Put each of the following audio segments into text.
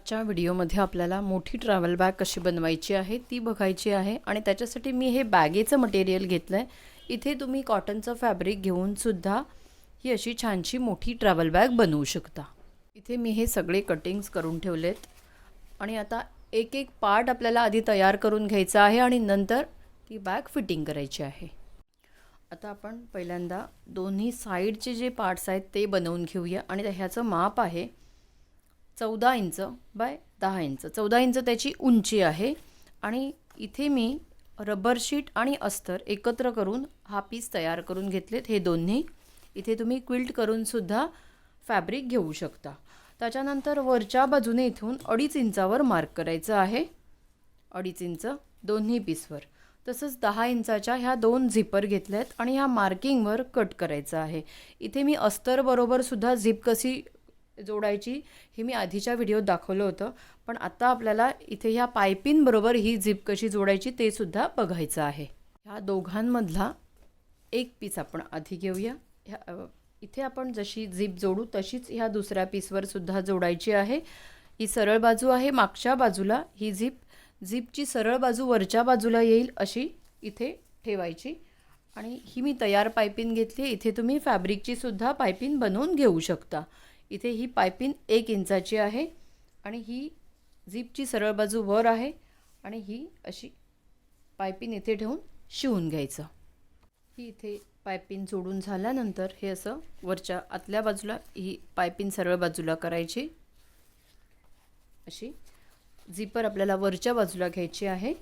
आजच्या व्हिडिओमध्ये आपल्याला मोठी ट्रॅव्हल बॅग कशी बनवायची आहे ती बघायची आहे आणि त्याच्यासाठी मी हे बॅगेचं मटेरियल घेतलं आहे। इथे तुम्ही कॉटनचं फॅब्रिक घेऊन सुद्धा ही अशी छानशी मोठी ट्रॅव्हल बॅग बनवू शकता। इथे मी हे सगळे कटिंग्स करून ठेवलेत आणि आता एक एक पार्ट आपल्याला आधी तयार करून घ्यायचा आहे आणि नंतर ती बॅग फिटिंग करायची आहे। आता आपण पहिल्यांदा दोन्ही साइडचे जे पार्ट्स आहेत ते बनवून घेऊया आणि ह्याचं माप आहे 14 इंच बाय 10 इंच। 14 इंच त्याची उंची आहे आणि इथे मी रबर शीट आणि अस्तर एकत्र करून हा पीस तयार करून घेतलेत। हे दोन्ही इथे तुम्ही क्विल्ट करून सुद्धा फॅब्रिक घेऊ शकता। त्याच्यानंतर वरच्या बाजूने इथून 2.5 इंचावर मार्क करायचं आहे, 2.5 इंच दोन्ही पीसवर। तसंच 10 इंचाच्या ह्या दोन झिपर घेतल्यात आणि ह्या मार्किंगवर कट करायचं आहे। इथे मी अस्तर बरोबर सुद्धा झिप कशी जोडायची हे मी आधीच्या व्हिडिओत दाखवलं होतं, पण आता आपल्याला इथे ह्या पायपिंग बरोबर ही झिप कशी जोडायची ते सुद्धा बघायचं आहे। ह्या दोघांमधला एक पीस आपण आधी घेऊया। इथे आपण जशी झिप जोडू तशीच ह्या दुसऱ्या पीसवर सुद्धा जोडायची आहे। ही सरळ बाजू आहे, मागच्या बाजूला ही झिपची सरळ बाजू वरच्या बाजूला येईल अशी इथे ठेवायची आणि ही मी तयार पायपिंग घेतली। इथे तुम्ही फॅब्रिकची सुद्धा पायपिंग बनवून घेऊ शकता। इथे ही पायपिंग 1 इंचाची आहे आणि ही झिपची सरळ बाजू वर आहे आणि ही अशी पायपिंग इथे ठेवून शिवून घ्यायचं। ही इथे पायपिंग जोडून झाल्यानंतर हे असं वरच्या आतल्या बाजूला ही पायपिंग सरळ बाजूला करायची। अशी झिपर आपल्याला वरच्या बाजूला घ्यायची आहे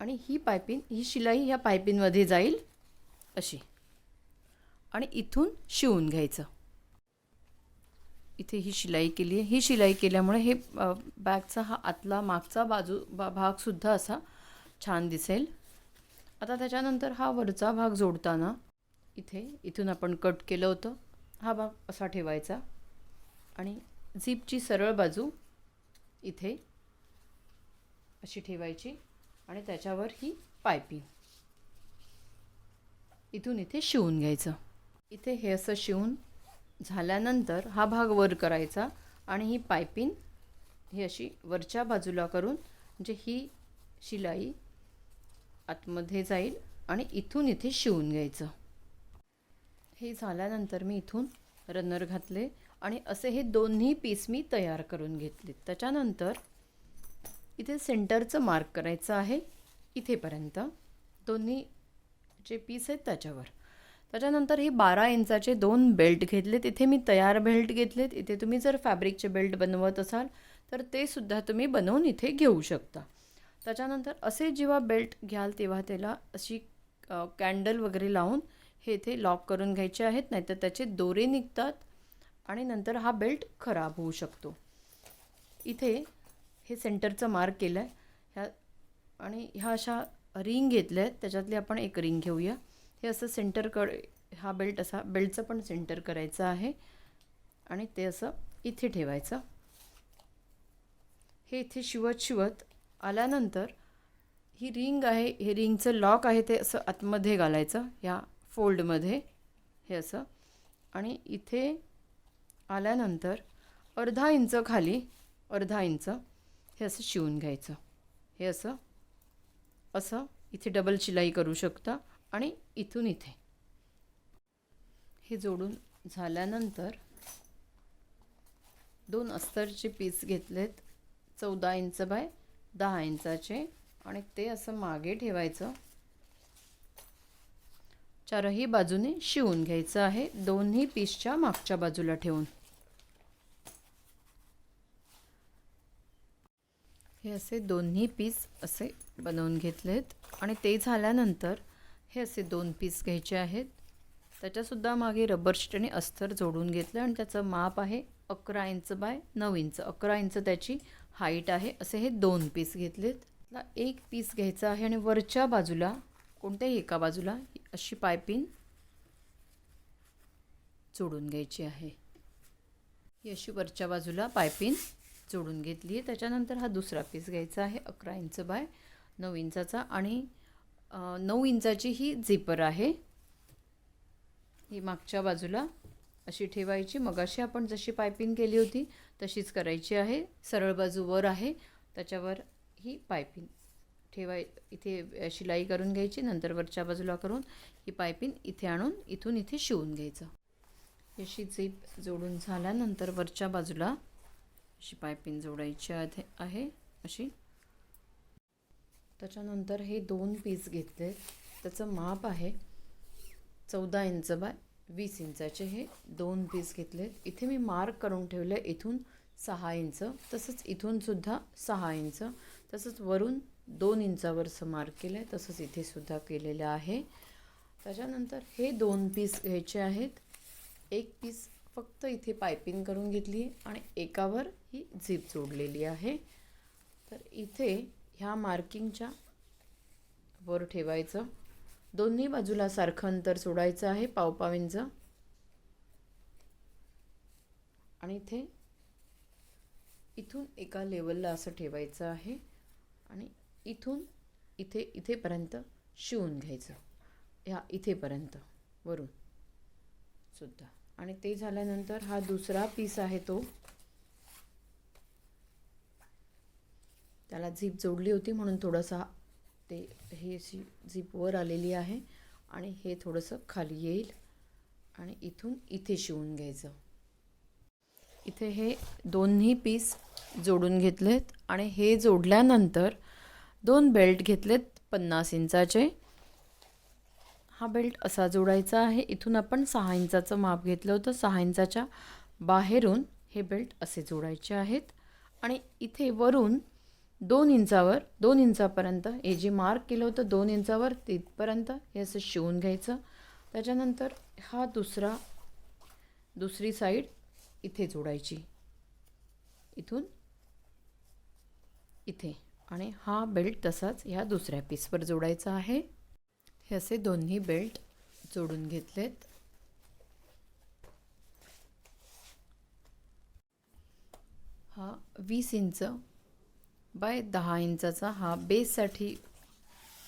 आणि ही पायपिंग ही शिलाई ह्या पायपिंगमध्ये जाईल अशी आणि इथून शिवून घ्यायचं। इथे ही शिलाई केली आहे। ही शिलाई केल्यामुळे हे बॅगचा हा आतला मागचा भाग सुद्धा असा छान दिसेल। आता त्याच्यानंतर हा वरचा भाग जोडताना इथून आपण कट केलं होतं, हा भाग असा ठेवायचा आणि झिपची सरळ बाजू इथे अशी ठेवायची आणि त्याच्यावर ही पायपिंग इथून इथे शिवून घ्यायचं। इथे हे असं शिवून झाल्यानंतर हा भाग वर करायचा आणि ही पायपिंग ही अशी वरच्या बाजूला करून म्हणजे ही शिलाई आतमध्ये जाईल आणि इथून इथे शिवून घ्यायचं। हे झाल्यानंतर मी इथून रनर घातले आणि असे हे दोन्ही पीस मी तयार करून घेतले। त्याच्यानंतर इथे सेंटरचं मार्क करायचं आहे इथेपर्यंत दोन्ही जे पीस आहेत त्याच्यावर। त्याच्यानंतर ही 12 इंचाचे 2 बेल्ट घेतलेत। इथे मी तयार बेल्ट घेतलेत। इथे तुम्ही जर फॅब्रिकचे बेल्ट बनवत असाल तर ते सुद्धा तुम्ही बनवून इथे घेऊ शकता। त्याच्यानंतर असे जेव्हा बेल्ट घ्याल तेव्हा त्याला अशी कॅन्डल वगैरे लावून हे इथे लॉक करून घ्यायचे आहेत, नाहीतर त्याचे दोरे निघतात आणि नंतर हा बेल्ट खराब होऊ शकतो। इथे हे सेंटरचं मार्क केलं आहे ह्या आणि ह्या अशा रिंग घेतल्या आहेत, त्याच्यातली आपण एक रिंग घेऊया। हे असं सेंटरकडे हा बेल्ट असा बेल्टचं पण सेंटर करायचं आहे आणि ते असं इथे ठेवायचं। हे इथे शिवत आल्यानंतर ही रिंग आहे, हे रिंगचं लॉक आहे ते असं आतमध्ये घालायचं या फोल्डमध्ये हे असं आणि इथे आल्यानंतर अर्धा इंच खाली अर्धा इंच हे असं शिवून घ्यायचं। हे असं इथे डबल शिलाई करू शकता आणि इथून इथे हे जोडून झाल्यानंतर 2 अस्तरचे पीस घेतलेत 14 इंच बाय 10 इंचाचे आणि ते असं मागे ठेवायचं। चारही बाजूने शिवून घ्यायचं आहे दोन्ही पीसच्या मागच्या बाजूला ठेवून। हे असे दोन्ही पीस असे बनवून घेतलेत आणि ते झाल्यानंतर हे असे 2 पीस घ्यायचे आहेत। त्याच्यासुद्धा मागे रबर शीट आणि अस्तर जोडून घेतलं आणि त्याचं माप आहे 11 इंच बाय 9 इंच। 11 इंच त्याची हाईट आहे। असे हे 2 पीस घेतलेत। त्याला एक पीस घ्यायचा आहे आणि वरच्या बाजूला कोणत्याही एका बाजूला अशी पायपिंग जोडून घ्यायची आहे। ही अशी वरच्या बाजूला पायपिंग जोडून घेतली आहे। त्याच्यानंतर हा दुसरा पीस घ्यायचा आहे 11 इंच बाय 9 इंचाचा आणि 9 इंचाची ही झिपर आहे। ही मागच्या बाजूला अशी ठेवायची. मगाशी आपण जशी पायपिंग केली होती तशीच करायची आहे. सरळ बाजू वर आहे, त्याच्यावर ही पायपिंग इथे शिलाई करून घ्यायची. नंतर वरच्या बाजूला करून ही पायपिंग इथे आणून इथून इथे शिवून घ्यायचं. अशी झीप जोडून झाल्यानंतर वरच्या बाजूला अशी पायपिंग जोडायची आहे अशी. त्याच्यानंतर हे 2 पीस घेतले. त्याचं माप आहे 14 इंच बाय 20 इंचाचे. हे 2 पीस घेतलेत. इथे मी मार्क करून ठेवलं इथून 6 इंच, तसंच इथून सुद्धा 6 इंच, तसंच वरून 2 इंचावरचं मार्क केलं आहे, तसंच इथे सुद्धा केलेलं आहे. त्याच्यानंतर हे 2 पीस घ्यायचे आहेत. एक पीस फक्त इथे पायपिंग करून घेतली आणि एकावर ही झीप जोडलेली आहे. तर इथे ह्या मार्किंगच्या वर ठेवायचं. दोन्ही बाजूला सारखं अंतर सोडायचं आहे, पाव इंच. आणि इथून एका लेवलला असं ठेवायचं आहे आणि इथून इथेपर्यंत शिवून घ्यायचं, ह्या इथेपर्यंत वरून सुद्धा. आणि ते झाल्यानंतर हा दुसरा पीस आहे तो, त्याला झीप जोडली होती म्हणून थोडासा हे झीप वर आलेली आहे आणि हे थोडंसं खाली येईल आणि इथून इथे शिवून घ्यायचं. इथे हे दोन्ही पीस जोडून घेतलेत आणि हे जोडल्यानंतर 2 बेल्ट घेतलेत 50 इंचाचे. हा बेल्ट असा जोडायचा आहे. इथून आपण 6 इंचाचं माप घेतलं होतं. 6 इंचाच्या बाहेरून हे बेल्ट असे जोडायचे आहेत आणि इथे वरून 2 इंचावर 2 इंचापर्यंत हे जे मार्क केलं होतं 2 इंचावर तिथपर्यंत हे असं शिवून घ्यायचं. त्याच्यानंतर हा दुसरी साईड इथे जोडायची, इथून इथे. आणि हा बेल्ट तसाच ह्या दुसऱ्या पीसवर जोडायचा आहे. हे असे दोन्ही बेल्ट जोडून घेतलेत. हा 20 इंच बाय 10 इंचाचा हा बेससाठी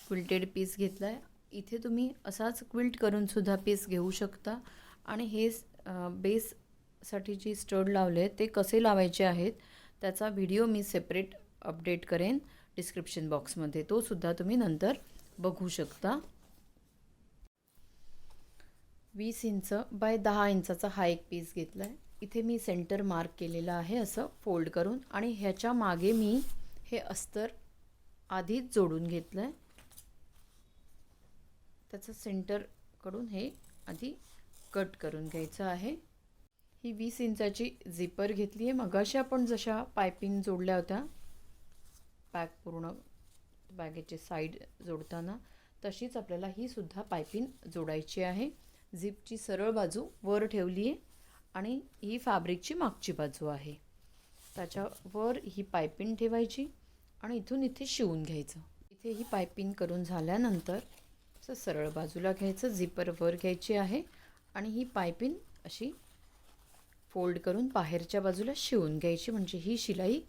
क्विल्टेड पीस घेतला आहे. इथे तुम्ही असाच क्विल्ट करून सुद्धा पीस घेऊ शकता. आणि हे बेससाठी जी स्टड लावले ते कसे लावायचे आहेत त्याचा व्हिडिओ मी सेपरेट अपडेट करेन डिस्क्रिप्शन बॉक्समध्ये, तो सुद्धा तुम्ही नंतर बघू शकता. 20 इंच बाय 10 इंचाचा हा एक पीस घेतला आहे. इथे मी सेंटर मार्क केलेलं आहे असं फोल्ड करून आणि ह्याच्या मागे मी हे अस्तर आधीच जोडून घेतलं आहे. त्याचं सेंटरकडून हे आधी कट करून घ्यायचं आहे. ही 20 इंचाची झिपर घेतली आहे. मगाशी आपण जशा पायपिंग जोडल्या होत्या पूर्ण बॅगेचे साईड जोडताना, तशीच आपल्याला ही सुद्धा पायपिंग जोडायची आहे. झिपची सरळ बाजू वर ठेवली आहे आणि ही फॅब्रिकची मागची बाजू आहे. त्याच्यावर ही पायपिंग ठेवायची आणि इथून इथे शिवून घ्यायचं. इथे ही पायपिंग करून झाल्यानंतर असं सरळ बाजूला घ्यायचं, झिपर वर घ्यायची आहे आणि ही पायपिंग अशी फोल्ड करून बाहेरच्या बाजूला शिवून घ्यायची, म्हणजे ही शिलाई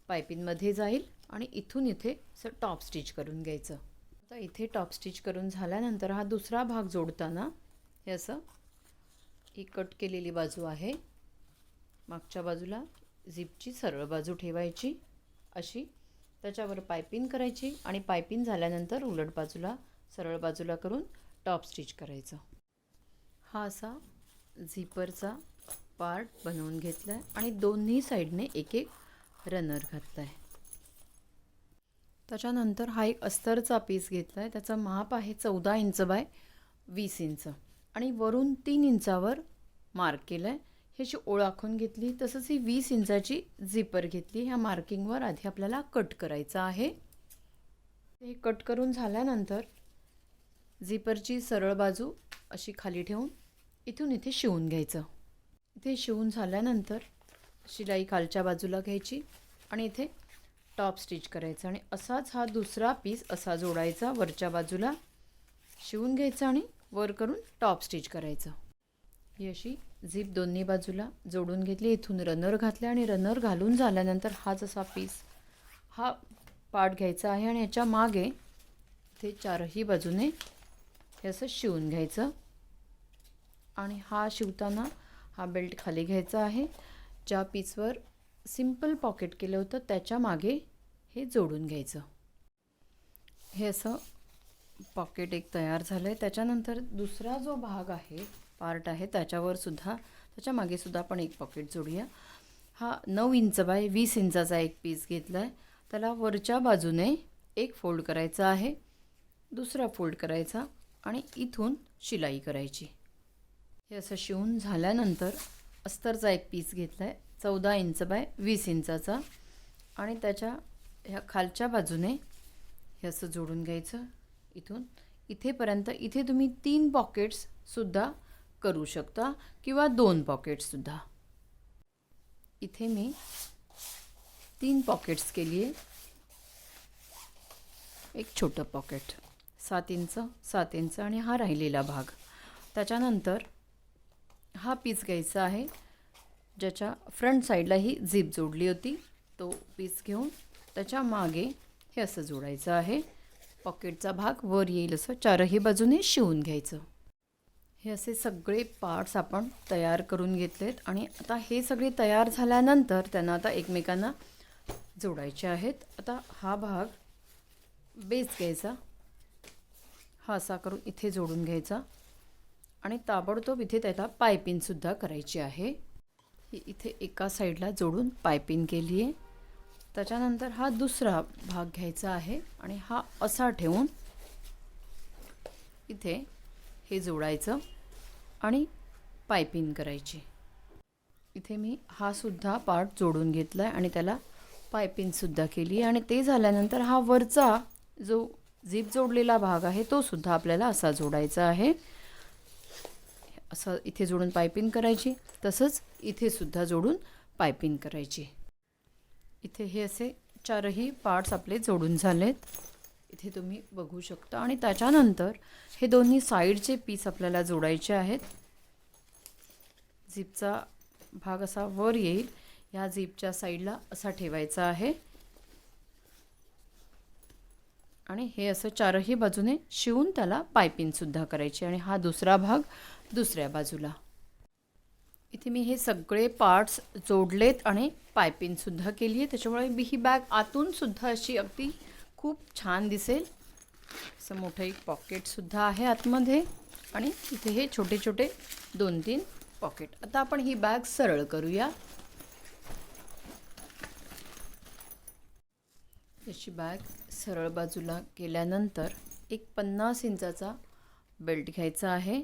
पायपिंगमध्ये जाईल. आणि इथून इथे असं टॉप स्टिच करून घ्यायचं. आता इथे टॉप स्टिच करून झाल्यानंतर हा दुसरा भाग जोडताना हे असं ही कट केलेली बाजू आहे, मागच्या बाजूला झिपची सरळ बाजू ठेवायची अशी, त्याच्यावर पायपिंग करायची आणि पायपिंग झाल्यानंतर उलट बाजूला सरळ बाजूला करून टॉप स्टिच करायचं. हा असा झिपरचा पार्ट बनवून घेतला आहे आणि दोन्ही साईडने एक एक रनर घातला आहे. त्याच्यानंतर हा एक अस्तरचा पीस घेतला आहे. त्याचं माप आहे 14 इंच बाय 20 इंच आणि वरून 3 इंचावर मार्क केलं आहे. ह्याची ओळ आखून घेतली. तसंच ही 20 इंचाची झिपर घेतली. ह्या मार्किंगवर आधी आपल्याला कट करायचं आहे. हे कट करून झाल्यानंतर झिपरची सरळ बाजू अशी खाली ठेवून इथून इथे शिवून घ्यायचं. इथे शिवून झाल्यानंतर शिलाई खालच्या बाजूला घ्यायची आणि इथे टॉप स्टिच करायचं आणि असाच हा दुसरा पीस असा जोडायचा, वरच्या बाजूला शिवून घ्यायचा आणि वर करून टॉप स्टिच करायचं. ही अशी झिप दोन्ही बाजूला जोडून घेतली. इथून रनर घातले आणि रनर घालून झाल्यानंतर हा जसा पीस हा पार्ट घ्यायचा आहे आणि याच्या मागे इथे चारही बाजूने हे असं शिवून घ्यायचं. आणि हा शिवताना हा बेल्ट खाली घ्यायचा आहे. ज्या पीसवर सिंपल पॉकेट केलं होतं त्याच्या मागे हे जोडून घ्यायचं. हे असं पॉकेट एक तयार झालं आहे. त्याच्यानंतर दुसरा जो भाग आहे, पार्ट आहे, त्याच्यावर सुद्धा, त्याच्या मागे सुद्धा आपण एक पॉकेट जोडूया. हा 9 इंच बाय 20 इंचाचा एक पीस घेतला आहे. त्याला वरच्या बाजूने एक फोल्ड करायचा आहे, दुसरा फोल्ड करायचा आणि इथून शिलाई करायची. हे असं शिवून झाल्यानंतर अस्तरचा एक पीस घेतला आहे 14 इंच बाय 20 इंचाचा आणि त्याच्या ह्या खालच्या बाजूने हे असं जोडून घ्यायचं. इथून इथेपर्यंत. इथे तुम्ही 3 पॉकेट्ससुद्धा करू शकता किंवा 2 पॉकेट्ससुद्धा. इथे मी 3 पॉकेट्स केली आहे. एक छोटं पॉकेट 7 इंच 7 इंच आणि हा राहिलेला भाग. त्याच्यानंतर हा पीस घ्यायचा आहे ज्याच्या फ्रंट साईडला ही झिप जोडली होती. तो पीस घेऊन त्याच्या मागे हे असं जोडायचं आहे. पॉकेटचा भाग वर येईल असं चारही बाजूने शिवून घ्यायचं. हे असे सगळे पार्ट्स आपण तयार करून घेतलेत आणि आता हे सगळे तयार झाल्यानंतर त्यांना आता एकमेकांना जोडायचे आहेत. आता हा भाग बेस घ्यायचा, हा असा करून इथे जोडून घ्यायचा आणि ताबडतोब इथे त्याला पायपिंगसुद्धा करायची आहे. ही इथे एका साईडला जोडून पायपिंग केली आहे. त्याच्यानंतर हा दुसरा भाग घ्यायचा आहे आणि हा असा ठेवून इथे हे जोडायचं आणि पायपिंग करायची. इथे मी हा सुद्धा पार्ट जोडून घेतला आहे आणि त्याला पायपिंगसुद्धा केली आणि ते झाल्यानंतर हा वरचा जो झिप जोडलेला भाग आहे तो सुद्धा आपल्याला असा जोडायचा आहे. असं इथे जोडून पायपिंग करायची, तसंच इथे सुद्धा जोडून पायपिंग करायची. इथे हे असे चारही पार्ट्स आपले जोडून झालेत, इथे तुम्ही बघू शकता. आणि त्याच्यानंतर हे दोन्ही साईडचे पीस आपल्याला जोडायचे आहेत. झिपचा भाग असा वर येईल, ह्या झिपच्या साईडला असा ठेवायचा आहे आणि हे असं चारही बाजूने शिवून त्याला पायपिंगसुद्धा करायची. आणि हा दुसरा भाग दुसऱ्या बाजूला. इथे मी हे सगळे पार्ट्स जोडलेत आणि पायपिंगसुद्धा केली आहे. त्याच्यामुळे ही बॅग आतूनसुद्धा अशी अगदी खूप छान दिसेल. असं मोठं एक पॉकेटसुद्धा आहे आतमध्ये आणि इथे हे छोटे छोटे 2-3 पॉकेट. आता आपण ही बॅग सरळ करूया. अशी बॅग सरळ बाजूला केल्यानंतर एक 50 इंचाचा बेल्ट घ्यायचा आहे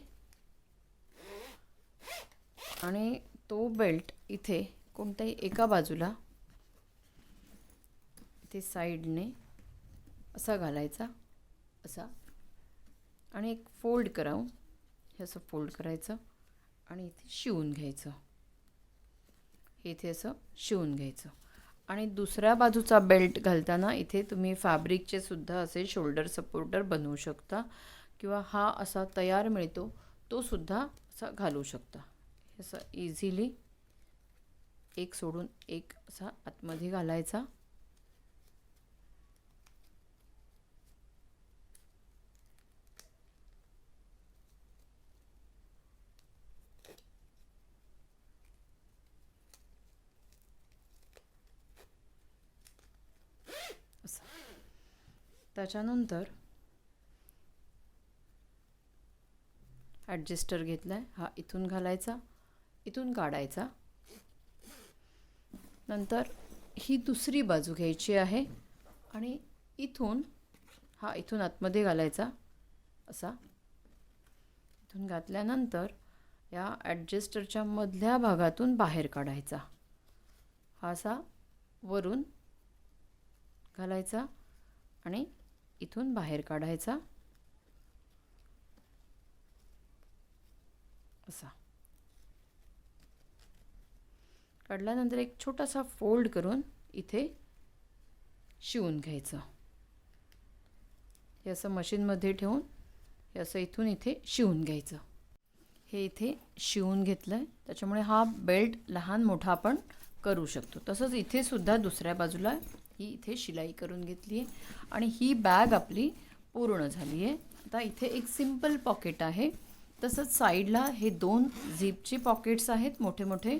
आणि तो बेल्ट इथे कोणत्याही एका बाजूला इथे साईडने असा घालायचा, असा, आणि एक फोल्ड करावं, हे असं फोल्ड करायचं आणि इथे शिवून घ्यायचं. हे इथे असं शिवून घ्यायचं. आणि दुसऱ्या बाजूचा बेल्ट घालताना इथे तुम्ही फॅब्रिकचे सुद्धा असे शोल्डर सपोर्टर बनवू शकता किंवा हा असा तयार मिळतो तो सुद्धा असा घालू शकता. असं इझिली एक सोडून एक असा आतमध्ये घालायचा. असं. त्याच्यानंतर ॲडजस्टर घेतलाय, हा इथून घालायचा, इथून काढायचा. नंतर ही दुसरी बाजू घ्यायची आहे आणि इथून हा इथून आतमध्ये घालायचा, असा. इथून घातल्यानंतर या ॲडजस्टरच्या मधल्या भागातून बाहेर काढायचा. हा असा वरून घालायचा आणि इथून बाहेर काढायचा, असा. काढल्यानंतर एक छोटासा फोल्ड करून इथे शिवून घ्यायचं. हे असं मशीनमध्ये ठेवून हे असं इथून इथे शिवून घ्यायचं. हे इथे शिवून घेतलं आहे, त्याच्यामुळे हा बेल्ट लहान मोठा आपण करू शकतो. तसंच इथे सुद्धा दुसऱ्या बाजूला ही इथे शिलाई करून घेतली आहे आणि ही बॅग आपली पूर्ण झाली आहे. आता इथे एक सिंपल पॉकेट आहे, तसंच साईडला हे 2 झिपचे पॉकेट्स आहेत मोठे मोठे.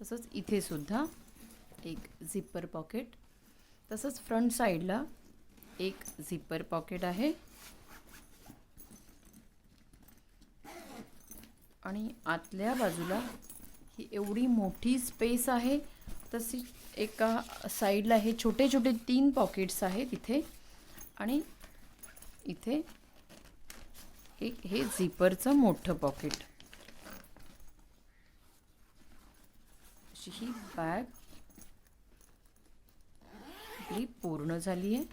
तसंच इथे सुद्धा एक झिपर पॉकेट. तसंच फ्रंट साईडला एक झिपर पॉकेट आहे. आणि आतल्या बाजूला ही एवढी मोठी स्पेस आहे. तशी एका साईडला हे छोटे छोटे 3 पॉकेट्स आहेत इथे. आणि इथे एक हे झिपरचं मोठं पॉकेट. अशी ही बॅग आपली पूर्ण झाली आहे.